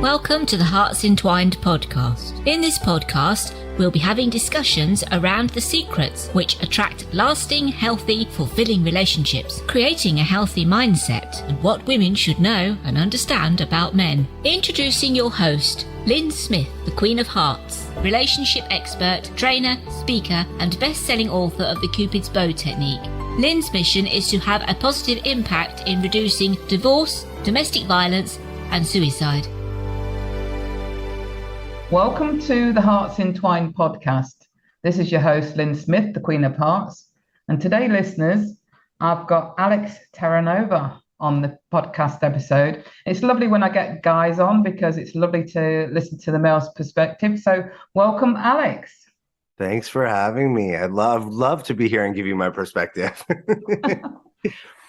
Welcome to the Hearts Entwined podcast. In this podcast, we'll be having discussions around the secrets which attract lasting, healthy, fulfilling relationships, creating a healthy mindset, and what women should know and understand about men. Introducing your host, Lyn Smith, the Queen of Hearts, relationship expert, trainer, speaker, and best-selling author of the Cupid's Bow technique. Lyn's mission is to have a positive impact in reducing divorce, domestic violence, and suicide. Welcome to the Hearts Entwined podcast. This is your host, Lyn Smith, the Queen of Hearts. And today, listeners, I've got Alex Terranova on the podcast episode. It's lovely when I get guys on because it's lovely to listen to the male's perspective. So welcome, Alex. Thanks for having me. I'd love to be here and give you my perspective.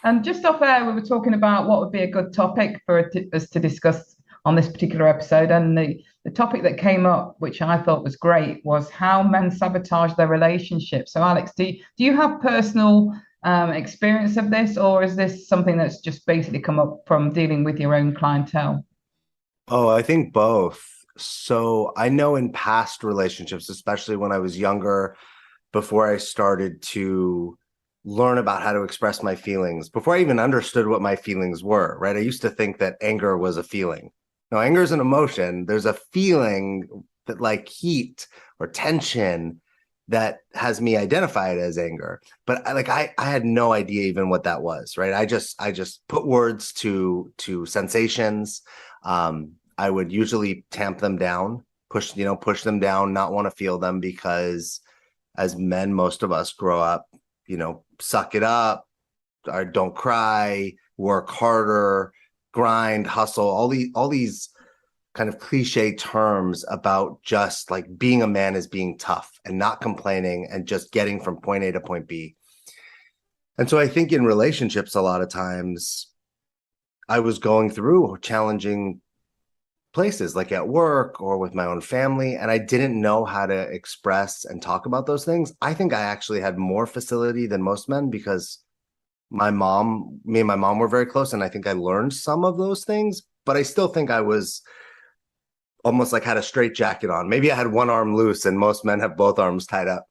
And just off air, we were talking about what would be a good topic for us to discuss on this particular episode. And the topic that came up, which I thought was great, was how men sabotage their relationships. So Alex, do you have personal experience of this, or is this something that's just basically come up from dealing with your own clientele? Oh, I think both. So I know in past relationships, especially when I was younger, before I started to learn about how to express my feelings, before I even understood what my feelings were, right? I used to think that anger was a feeling. No, anger is an emotion. There's a feeling that, like heat or tension, that has me identified as anger. But I had no idea even what that was, right? I just put words to sensations. I would usually tamp them down, push them down, not want to feel them, because as men, most of us grow up, suck it up, or don't cry, work harder, grind, hustle, all these kind of cliche terms about just like being a man is being tough and not complaining and just getting from point A to point B. And so I think in relationships, a lot of times I was going through challenging places, like at work or with my own family, and I didn't know how to express and talk about those things. I think I actually had more facility than most men because me and my mom were very close, and I think I learned some of those things, but I still think I was almost like had a straitjacket on. Maybe I had one arm loose, and most men have both arms tied up.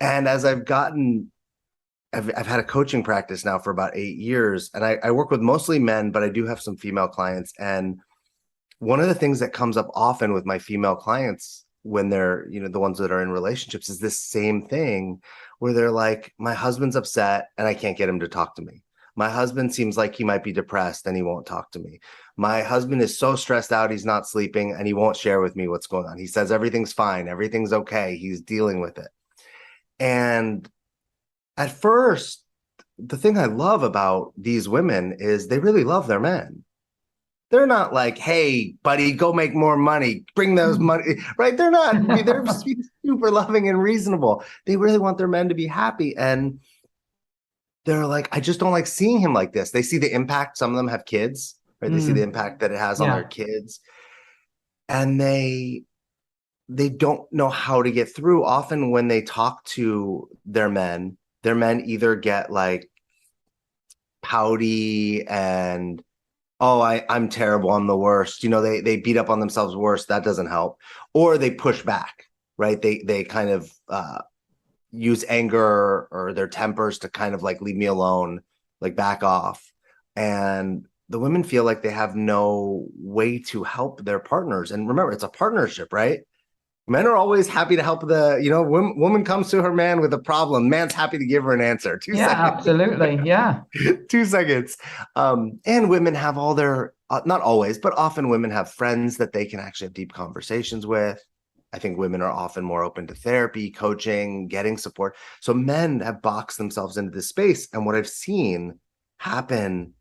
And as I've had a coaching practice now for about 8 years, and I work with mostly men, but I do have some female clients. And one of the things that comes up often with my female clients when they're, the ones that are in relationships, is this same thing where they're like, my husband's upset and I can't get him to talk to me. My husband seems like he might be depressed and he won't talk to me. My husband is so stressed out, he's not sleeping, and he won't share with me what's going on. He says everything's fine, everything's okay, he's dealing with it. And at first, the thing I love about these women is they really love their men. They're not like, hey, buddy, go make more money, bring those money, right? They're not, they're super loving and reasonable. They really want their men to be happy. And they're like, I just don't like seeing him like this. They see the impact. Some of them have kids, right? They see the impact that it has on their kids. And they don't know how to get through. Often when they talk to their men either get like pouty and, oh, I'm terrible, I'm the worst. They beat up on themselves worse. That doesn't help. Or they push back, right? They kind of use anger or their tempers to kind of like leave me alone, like back off. And the women feel like they have no way to help their partners. And remember, it's a partnership, right? Men are always happy to help woman comes to her man with a problem. Man's happy to give her an answer. 2 seconds. Absolutely. Yeah. 2 seconds. And women have all their, not always, but often women have friends that they can actually have deep conversations with. I think women are often more open to therapy, coaching, getting support. So men have boxed themselves into this space. And what I've seen happen,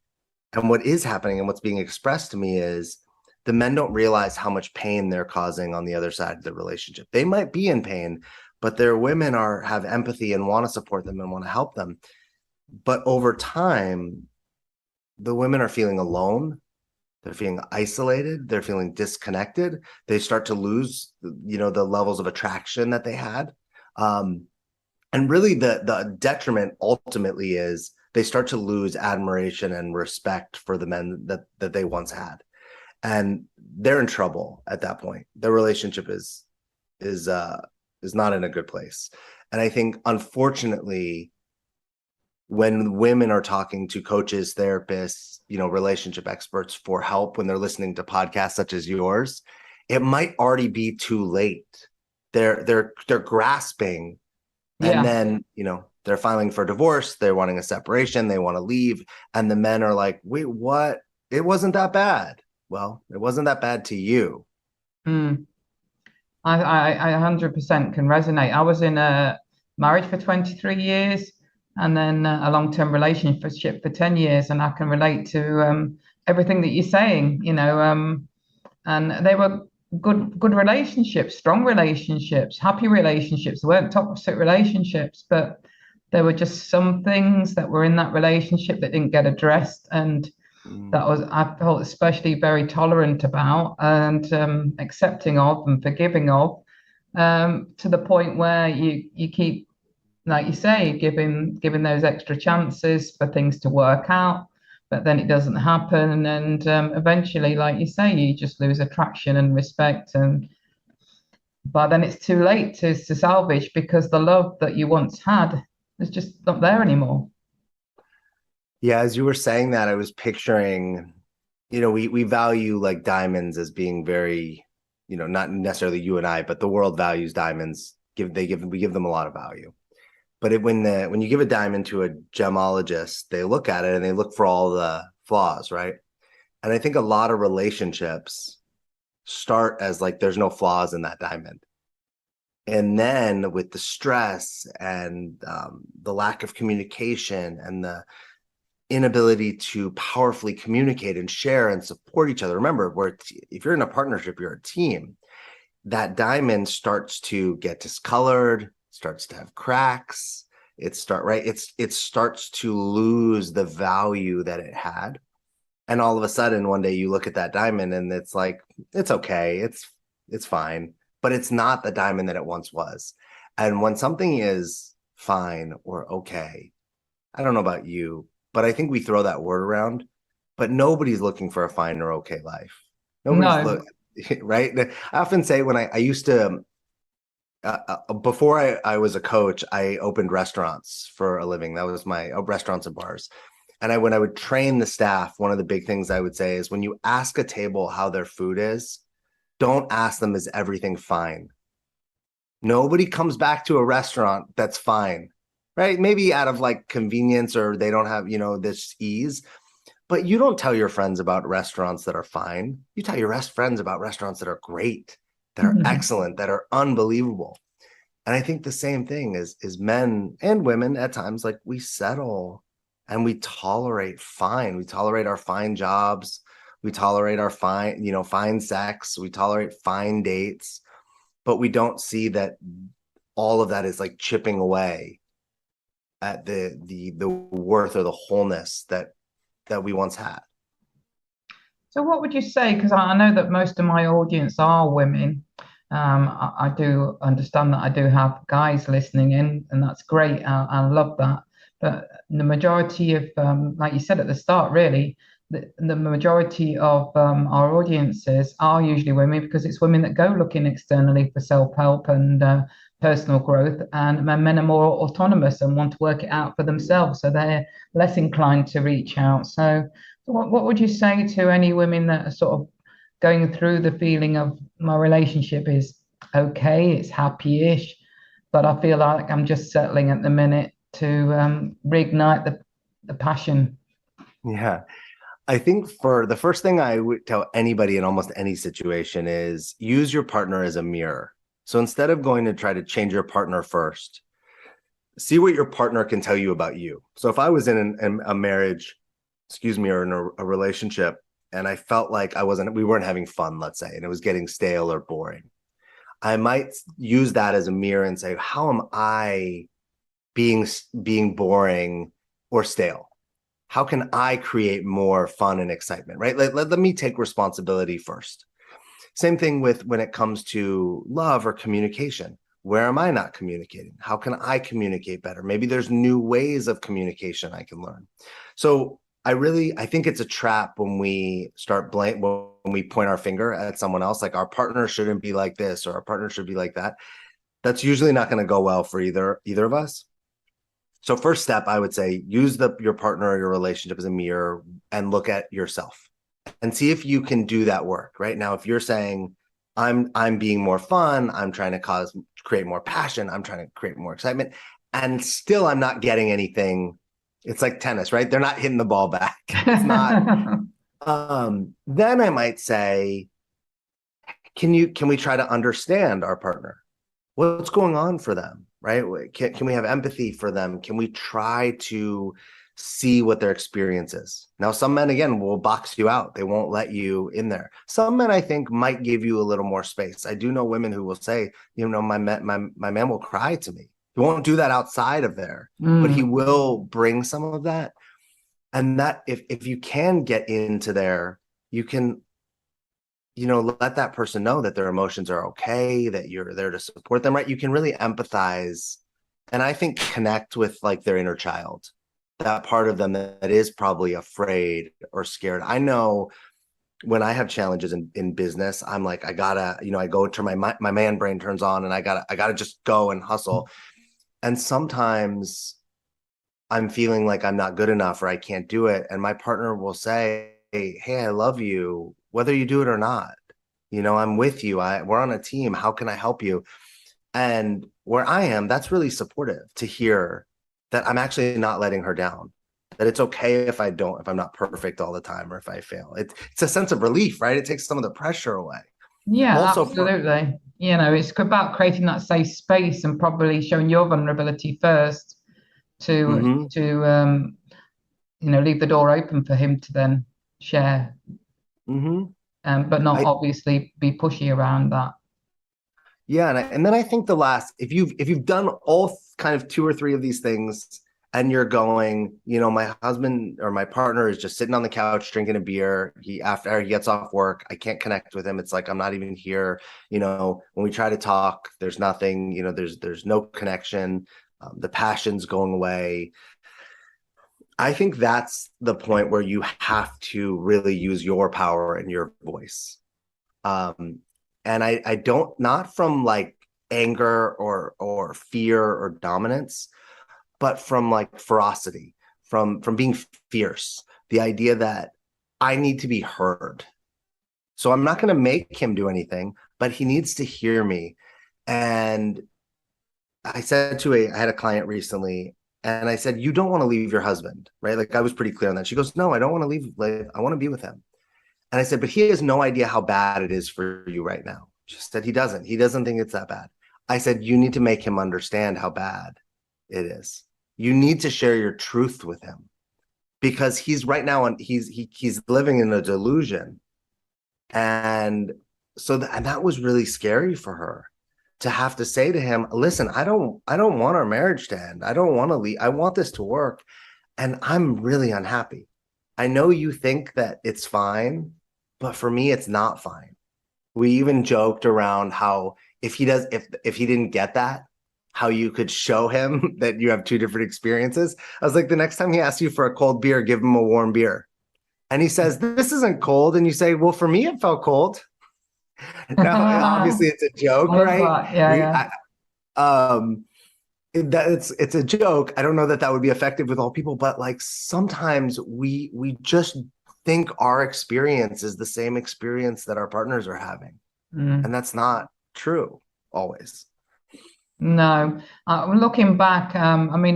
and what is happening and what's being expressed to me, is the men don't realize how much pain they're causing on the other side of the relationship. They might be in pain, but their women have empathy and want to support them and want to help them. But over time, the women are feeling alone. They're feeling isolated. They're feeling disconnected. They start to lose, the levels of attraction that they had. And really the detriment ultimately is they start to lose admiration and respect for the men that they once had. And they're in trouble at that point. Their relationship is not in a good place. And I think, unfortunately, when women are talking to coaches, therapists, relationship experts for help, when they're listening to podcasts such as yours, it might already be too late. They're grasping, and then they're filing for divorce. They're wanting a separation. They want to leave, and the men are like, "Wait, what? It wasn't that bad." Well, it wasn't that bad to you. I 100% can resonate. I was in a marriage for 23 years and then a long-term relationship for 10 years. And I can relate to everything that you're saying, and they were good relationships, strong relationships, happy relationships. They weren't toxic relationships, but there were just some things that were in that relationship that didn't get addressed. And I felt especially very tolerant about and accepting of and forgiving of, to the point where you keep, like you say, giving those extra chances for things to work out, but then it doesn't happen, and eventually, like you say, you just lose attraction and respect, but then it's too late to salvage, because the love that you once had is just not there anymore. Yeah, as you were saying that, I was picturing, we value like diamonds as being very, not necessarily you and I, but the world values diamonds. We give them a lot of value. But when you give a diamond to a gemologist, they look at it and they look for all the flaws, right? And I think a lot of relationships start as like there's no flaws in that diamond. And then with the stress and the lack of communication and the inability to powerfully communicate and share and support each other. Remember, if you're in a partnership, you're a team. That diamond starts to get discolored, starts to have cracks. It starts to lose the value that it had. And all of a sudden, one day you look at that diamond and it's like, it's okay, it's fine, but it's not the diamond that it once was. And when something is fine or okay, I don't know about you, but I think we throw that word around, but nobody's looking for a fine or okay life. Right? I often say when I used to, before I was a coach, I opened restaurants for a living. That was my restaurants and bars. And when I would train the staff, one of the big things I would say is, when you ask a table how their food is, don't ask them, is everything fine? Nobody comes back to a restaurant that's fine. Right? Maybe out of like convenience, or they don't have, this ease, but you don't tell your friends about restaurants that are fine. You tell your friends about restaurants that are great, that are excellent, that are unbelievable. And I think the same thing is men and women at times, like, we settle and we tolerate fine. We tolerate our fine jobs. We tolerate our fine sex. We tolerate fine dates, but we don't see that all of that is like chipping away at the worth or the wholeness that we once had. So what would you say? Because I know that most of my audience are women. I do understand that I do have guys listening in, and that's great. I love that. But the majority of, like you said at the start, really, the majority of our audiences are usually women, because it's women that go looking externally for self-help and personal growth, and men are more autonomous and want to work it out for themselves, so they're less inclined to reach out. So what would you say to any women that are sort of going through the feeling of, my relationship is okay, it's happy-ish, but I feel like I'm just settling at the minute, to reignite the passion? Yeah, I think for the first thing I would tell anybody in almost any situation is, use your partner as a mirror. So instead of going to try to change your partner first, see what your partner can tell you about you. So if I was in a marriage, or in a relationship, and I felt like we weren't having fun, let's say, and it was getting stale or boring, I might use that as a mirror and say, how am I being boring or stale? How can I create more fun and excitement, right? Let me take responsibility first. Same thing when it comes to love or communication. Where am I not communicating? How can I communicate better? Maybe there's new ways of communication I can learn. So I think it's a trap when we start when we point our finger at someone else, like our partner shouldn't be like this or our partner should be like that, that's usually not going to go well for either of us. So first step, I would say, use your partner or your relationship as a mirror and look at yourself and see if you can do that work. Right now, if you're saying, I'm being more fun, I'm trying to create more passion, I'm trying to create more excitement, and still I'm not getting anything. It's like tennis, right? They're not hitting the ball back. It's not. Then I might say, can we try to understand our partner? What's going on for them, right? Can we have empathy for them? Can we try to see what their experience is? Now, some men, again, will box you out. They won't let you in there. Some men, I think, might give you a little more space. I do know women who will say, my man will cry to me. He won't do that outside of there, but he will bring some of that. And that if you can get into there, you can, let that person know that their emotions are okay, that you're there to support them, right? You can really empathize and I think connect with like their inner child, that part of them that is probably afraid or scared. I know when I have challenges in business, I'm like, I gotta, I go to my man brain turns on and I gotta just go and hustle. And sometimes I'm feeling like I'm not good enough or I can't do it. And my partner will say, hey, I love you, whether you do it or not. I'm with you. We're on a team. How can I help you? And where I am, that's really supportive to hear that I'm actually not letting her down, that it's okay if I'm not perfect all the time or if I fail. It's a sense of relief, right? It takes some of the pressure away. Yeah, also absolutely. It's about creating that safe space and probably showing your vulnerability first to leave the door open for him to then share. But not obviously be pushy around that. Yeah, and then I think the last, if you've done all kind of 2 or 3 of these things, and you're going, my husband or my partner is just sitting on the couch drinking a beer. After he gets off work, I can't connect with him. It's like I'm not even here. When we try to talk, there's nothing. There's no connection. The passion's going away. I think that's the point where you have to really use your power and your voice. And I don't, not from like anger or fear or dominance, but from like ferocity, from being fierce. The idea that I need to be heard. So I'm not going to make him do anything, but he needs to hear me. And I said I had a client recently, and I said, you don't want to leave your husband, right? Like I was pretty clear on that. She goes, no, I don't want to leave. Like, I want to be with him. And I said, but he has no idea how bad it is for you right now. She said, he doesn't think it's that bad. I said, you need to make him understand how bad it is. You need to share your truth with him, because he's right now he's living in a delusion. And so that was really scary for her, to have to say to him, listen, I don't want our marriage to end. I don't want to leave. I want this to work. And I'm really unhappy. I know you think that it's fine, but for me, it's not fine. We even joked around how if he didn't get that, how you could show him that you have 2 different experiences. I was like, the next time he asks you for a cold beer, give him a warm beer. And he says, this isn't cold. And you say, well, for me, it felt cold. Now, obviously it's a joke, right? Yeah. It's a joke. I don't know that would be effective with all people, but like sometimes we just think our experience is the same experience that our partners are having. And that's not true always. No, looking back, we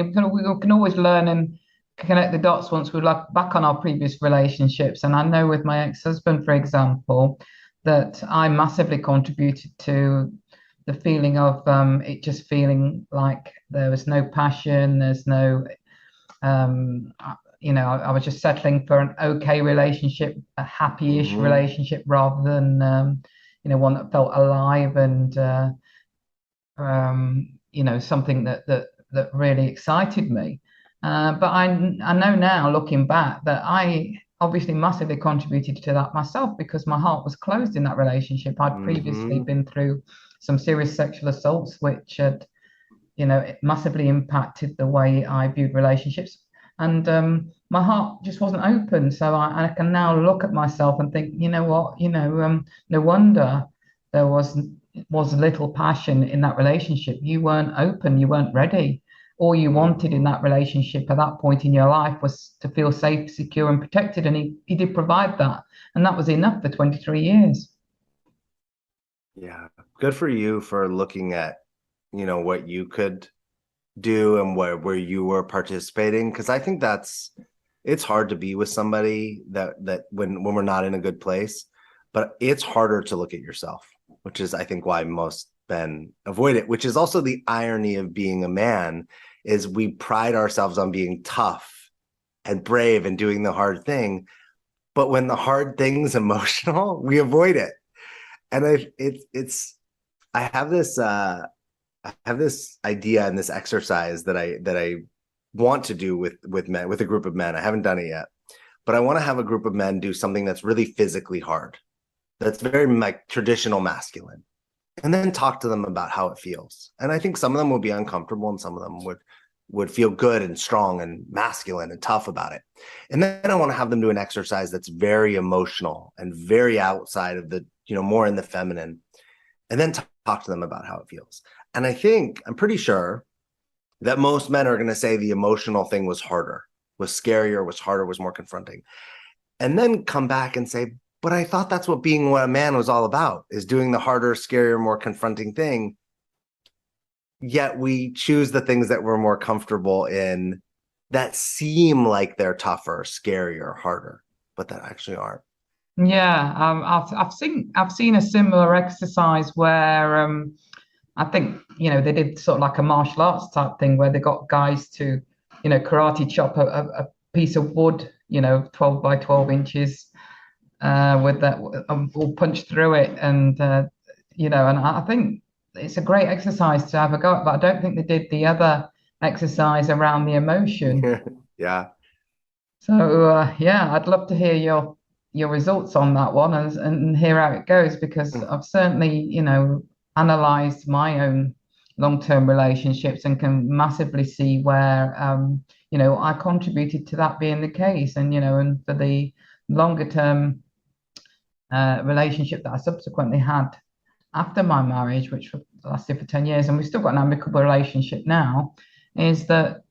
can always learn and connect the dots once we look back on our previous relationships. And I know with my ex-husband, for example, that I massively contributed to the feeling of it just feeling like there was no passion, there's no, I was just settling for an okay relationship, a happy-ish relationship, rather than, one that felt alive and, something that really excited me. But I know now, looking back, that I obviously massively contributed to that myself, because my heart was closed in that relationship. I'd previously been through some serious sexual assaults, which had, it massively impacted the way I viewed relationships. And my heart just wasn't open. So I can now look at myself and think, you know what, no wonder there was little passion in that relationship. You weren't open, you weren't ready. All you wanted in that relationship at that point in your life was to feel safe, secure, and protected. And he did provide that. And that was enough for 23 years. Yeah. Good for you for looking at, what you could do and where you were participating. Because I think it's hard to be with somebody that when we're not in a good place, but it's harder to look at yourself, which is, I think, why most men avoid it, which is also the irony of being a man, is we pride ourselves on being tough and brave and doing the hard thing. But when the hard thing's emotional, we avoid it. And I have this idea and this exercise that I want to do with men, with a group of men. I haven't done it yet, but I want to have a group of men do something that's really physically hard, that's very like traditional masculine, and then talk to them about how it feels. And I think some of them will be uncomfortable and some of them would feel good and strong and masculine and tough about it. And then I want to have them do an exercise that's very emotional and very outside of the, more in the feminine, and then talk to them about how it feels. And I'm pretty sure that most men are going to say the emotional thing was harder, was scarier, was harder, was more confronting. And then come back and say, but I thought that's what being a man was all about, is doing the harder, scarier, more confronting thing. Yet we choose the things that we're more comfortable in that seem like they're tougher, scarier, harder, but that actually aren't. Yeah, I've seen a similar exercise where I think they did sort of like a martial arts type thing where they got guys to karate chop a piece of wood 12 by 12 inches with that or punch through it, and and I think it's a great exercise to have a go at, but I don't think they did the other exercise around the emotion. Yeah. So I'd love to hear your results on that one and hear how it goes, because I've certainly analyzed my own long-term relationships and can massively see where I contributed to that being the case, and and for the longer term relationship that I subsequently had after my marriage, which lasted for 10 years, and we've still got an amicable relationship now, is that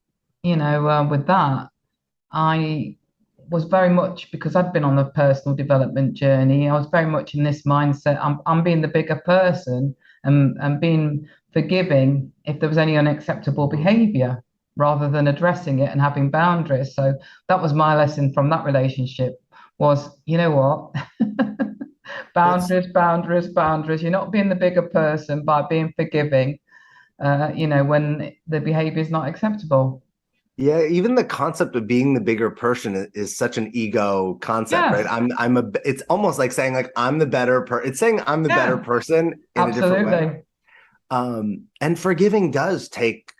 with that I was very much, because I'd been on a personal development journey, I was very much in this mindset. I'm being the bigger person and being forgiving if there was any unacceptable behavior, rather than addressing it and having boundaries. So that was my lesson from that relationship, was, what? Boundaries. You're not being the bigger person by being forgiving, when the behavior is not acceptable. Yeah, even the concept of being the bigger person is such an ego concept, Yes. right? It's almost like saying like I'm the better it's saying I'm the better person in Absolutely. a different way. And forgiving does take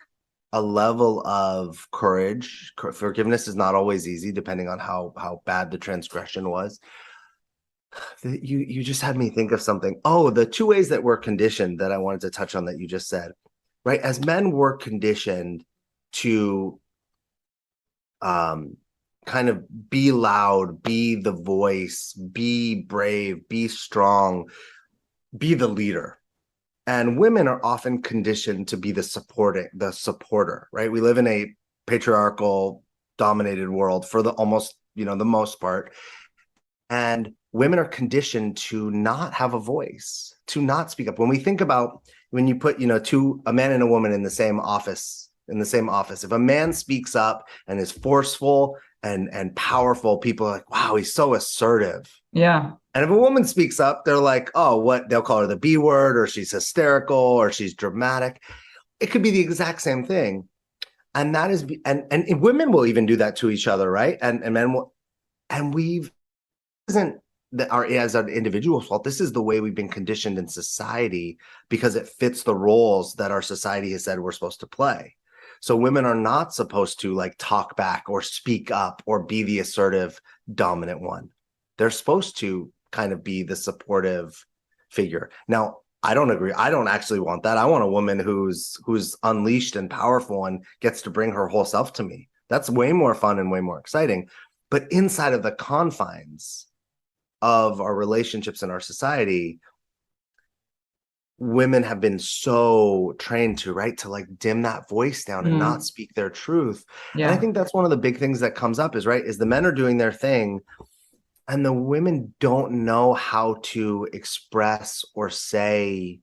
a level of courage. Forgiveness is not always easy, depending on how bad the transgression was. You just had me think of something. Oh, the two ways that we're conditioned that I wanted to touch on that you just said, right? As men, we're conditioned to kind of be loud, be the voice, be brave, be strong, be the leader. And women are often conditioned to be the supporter, right? We live in a patriarchal dominated world for the most part. And women are conditioned to not have a voice, to not speak up. When we think about when you put, a man and a woman in the same office, if a man speaks up and is forceful and powerful, people are like, wow, he's so assertive. Yeah. And if a woman speaks up, they're like, oh, what? They'll call her the B word, or she's hysterical, or she's dramatic. It could be the exact same thing. And that is, and women will even do that to each other, right? And men will, and isn't that as an individual's fault. This is the way we've been conditioned in society, because it fits the roles that our society has said we're supposed to play. So women are not supposed to like talk back or speak up or be the assertive, dominant one. They're supposed to kind of be the supportive figure. Now, I don't agree. I don't actually want that. I want a woman who's unleashed and powerful and gets to bring her whole self to me. That's way more fun and way more exciting. But inside of the confines of our relationships in our society, women have been so trained to, right, to like dim that voice down and not speak their truth. Yeah. And I think that's one of the big things that comes up is, right, is the men are doing their thing and the women don't know how to express or say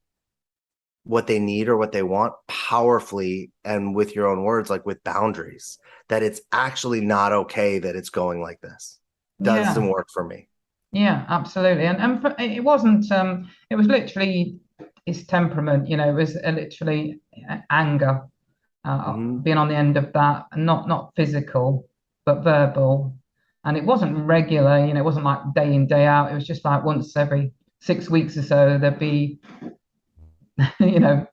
what they need or what they want powerfully and with your own words, like with boundaries, that it's actually not okay that it's going like this. Doesn't work for me. Yeah, absolutely. And it wasn't, it was literally his temperament, you know, it was literally anger, being on the end of that, and not physical, but verbal. And it wasn't regular, you know, it wasn't like day in, day out. It was just like once every 6 weeks or so, there'd be, you know,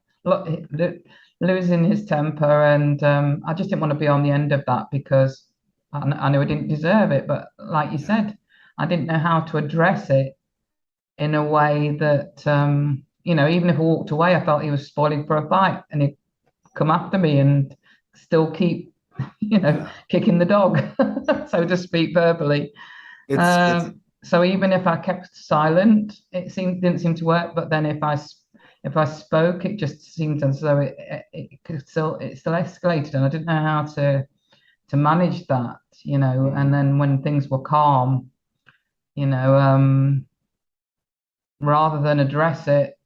losing his temper. And I just didn't want to be on the end of that because I knew I didn't deserve it. But like you said, I didn't know how to address it in a way that, you know, even if I walked away, I felt he was spoiling for a fight and he'd come after me and still keep, you know, kicking the dog, so to speak, verbally. So even if I kept silent, it didn't seem to work. But then if I spoke, it just seemed as though it still escalated, and I didn't know how to manage that, you know. And then when things were calm, you know, rather than address it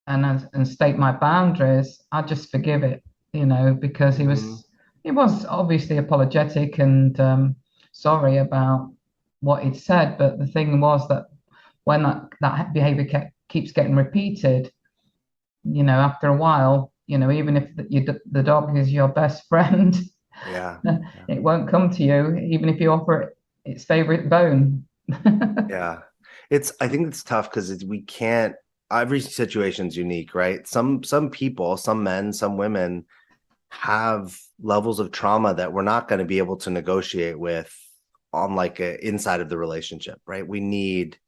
and state my boundaries, I just forgive it, you know, because he was obviously apologetic and sorry about what he'd said. But the thing was that when that behavior keeps getting repeated, you know, after a while, you know, even if the dog is your best friend, it won't come to you, even if you offer it its favorite bone. I think it's tough because we can't, every situation's unique, right? Some people, some men, some women have levels of trauma that we're not going to be able to negotiate with on like inside of the relationship, right? We need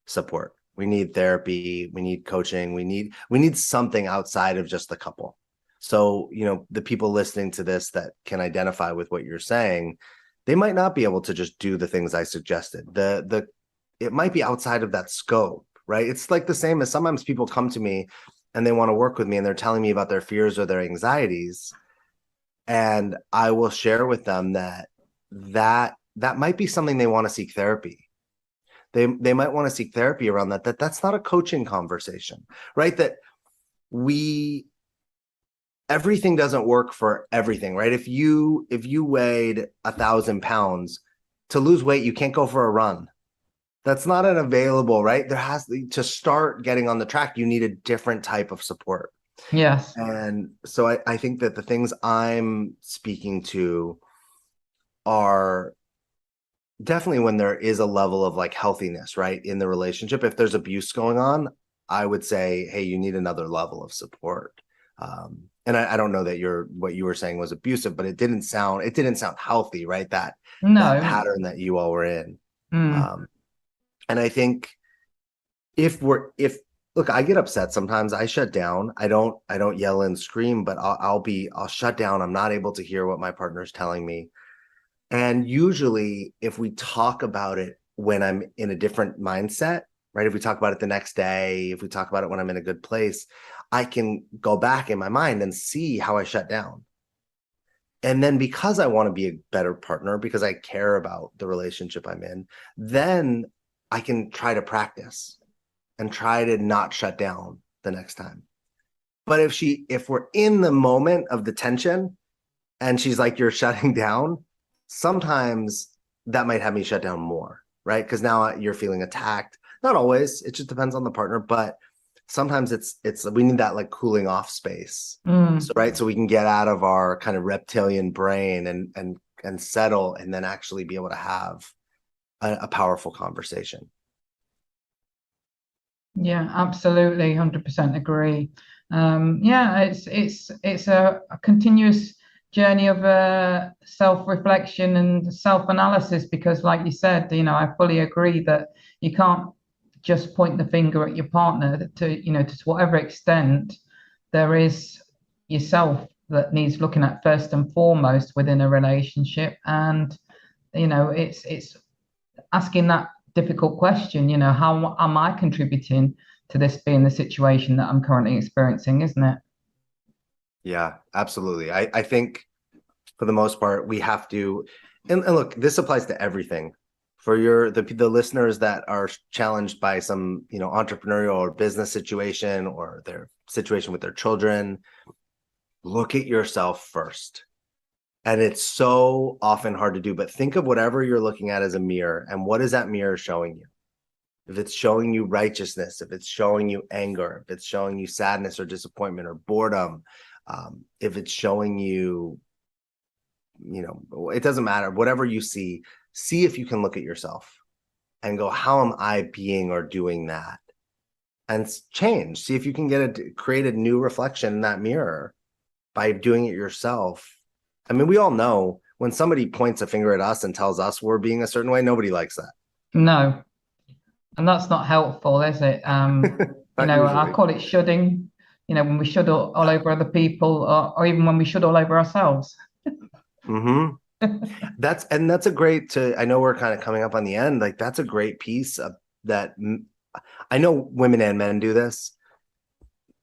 support. We need therapy. We need coaching. We need something outside of just the couple. So, you know, the people listening to this that can identify with what you're saying, they might not be able to just do the things I suggested. It might be outside of that scope, right? It's like the same as sometimes people come to me and they want to work with me and they're telling me about their fears or their anxieties. And I will share with them that might be something they want to seek therapy. They might want to seek therapy around that. That's not a coaching conversation, right? That everything doesn't work for everything, right? If you weighed 1,000 pounds, to lose weight, you can't go for a run. That's not an available, right? There has to start getting on the track. You need a different type of support. Yes. And so I think that the things I'm speaking to are definitely when there is a level of like healthiness, right, in the relationship. If there's abuse going on, I would say, hey, you need another level of support. And I don't know that what you were saying was abusive, but it didn't sound healthy, right? That pattern that you all were in. And I think look, I get upset sometimes. I shut down. I don't yell and scream, but I'll shut down. I'm not able to hear what my partner's telling me. And usually if we talk about it when I'm in a different mindset, right? If we talk about it the next day, if we talk about it when I'm in a good place, I can go back in my mind and see how I shut down. And then because I want to be a better partner, because I care about the relationship I'm in, then I can try to practice and try to not shut down the next time. But if we're in the moment of the tension and she's like, you're shutting down, sometimes that might have me shut down more, right? Because now you're feeling attacked. Not always, it just depends on the partner, but sometimes we need that like cooling off space. So, right. So we can get out of our kind of reptilian brain and settle, and then actually be able to have a powerful conversation. Yeah, absolutely. 100% agree. It's a continuous journey of self-reflection and self-analysis, because like you said, you know, I fully agree that you can't just point the finger at your partner to whatever extent there is yourself that needs looking at first and foremost within a relationship. And, it's asking that difficult question, how am I contributing to this being the situation that I'm currently experiencing, isn't it? Yeah, absolutely. I think for the most part, we have to, and look, this applies to everything. For the listeners that are challenged by some, entrepreneurial or business situation or their situation with their children, look at yourself first. And it's so often hard to do, but think of whatever you're looking at as a mirror, and what is that mirror showing you? If it's showing you righteousness, if it's showing you anger, if it's showing you sadness or disappointment or boredom, if it's showing you, it doesn't matter, whatever you see if you can look at yourself and go, how am I being or doing that? And change. See if you can create a new reflection in that mirror by doing it yourself. I mean, we all know when somebody points a finger at us and tells us we're being a certain way, nobody likes that. No. And that's not helpful, is it? I call it shoulding, when we should all over other people, or even when we should all over ourselves. Mm-hmm. That's a great I know we're kind of coming up on the end. Like, that's a great piece of that. I know women and men do this.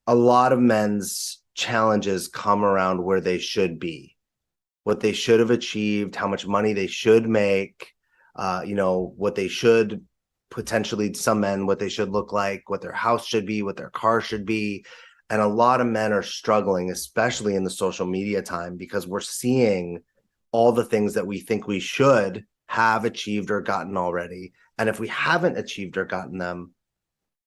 A lot of men's challenges come around where they should be, what they should have achieved, how much money they should make, what they should potentially, some men, what they should look like, what their house should be, what their car should be. And a lot of men are struggling, especially in the social media time, because we're seeing all the things that we think we should have achieved or gotten already. And if we haven't achieved or gotten them,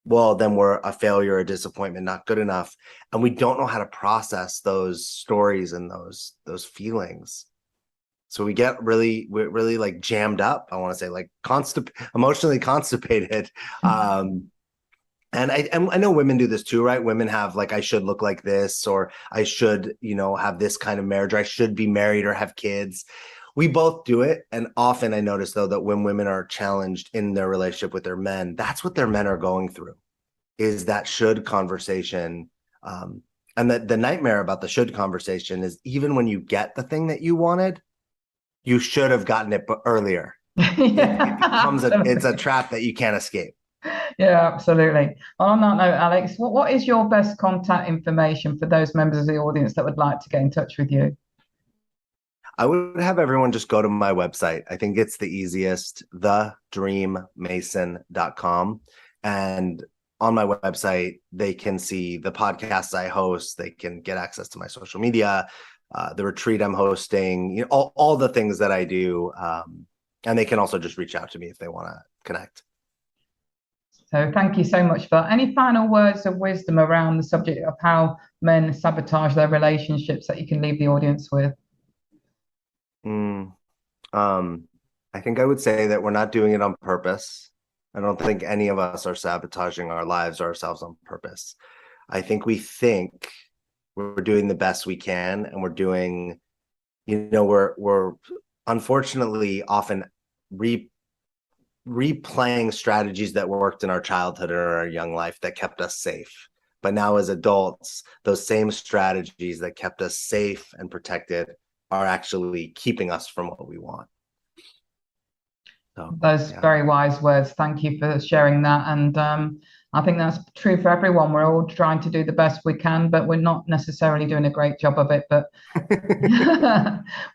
well, then we're a failure, a disappointment, not good enough. And we don't know how to process those stories and those feelings. So we're really like jammed up. I want to say like emotionally constipated. And I know women do this too, right? Women have like, I should look like this, or I should, have this kind of marriage, or I should be married or have kids. We both do it. And often I notice, though, that when women are challenged in their relationship with their men, that's what their men are going through, is that should conversation. And the nightmare about the should conversation is, even when you get the thing that you wanted, you should have gotten it earlier. Yeah, it becomes it's a trap that you can't escape. Yeah, absolutely. On that note, Alex, what is your best contact information for those members of the audience that would like to get in touch with you? I would have everyone just go to my website. I think it's the easiest, thedreammason.com. And on my website, they can see the podcasts I host. They can get access to my social media, the retreat I'm hosting, all the things that I do. And they can also just reach out to me if they want to connect. So thank you so much for that. Any final words of wisdom around the subject of how men sabotage their relationships that you can leave the audience with? I think I would say that we're not doing it on purpose. I don't think any of us are sabotaging our lives or ourselves on purpose. I think we think we're doing the best we can, and we're doing, we're unfortunately often replaying strategies that worked in our childhood or our young life that kept us safe. But now as adults, those same strategies that kept us safe and protected are actually keeping us from what we want. So, those very wise words. Thank you for sharing that. And I think that's true for everyone. We're all trying to do the best we can, but we're not necessarily doing a great job of it. But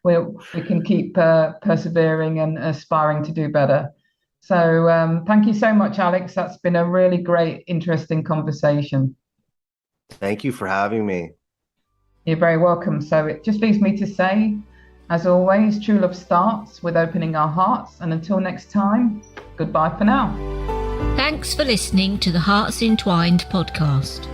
we can keep persevering and aspiring to do better. So thank you so much, Alex. That's been a really great, interesting conversation. Thank you for having me. You're very welcome. So it just leaves me to say, as always, true love starts with opening our hearts. And until next time, goodbye for now. Thanks for listening to the Hearts Entwined podcast.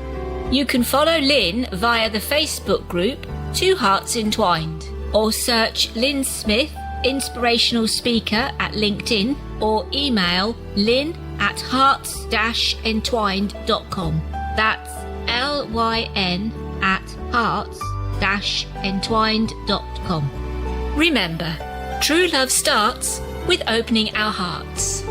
You can follow Lyn via the Facebook group Two Hearts Entwined, or search Lyn Smith, inspirational speaker, at LinkedIn, or email lyn@hearts-entwined.com. That's LYN@hearts-entwined.com. Remember, true love starts with opening our hearts.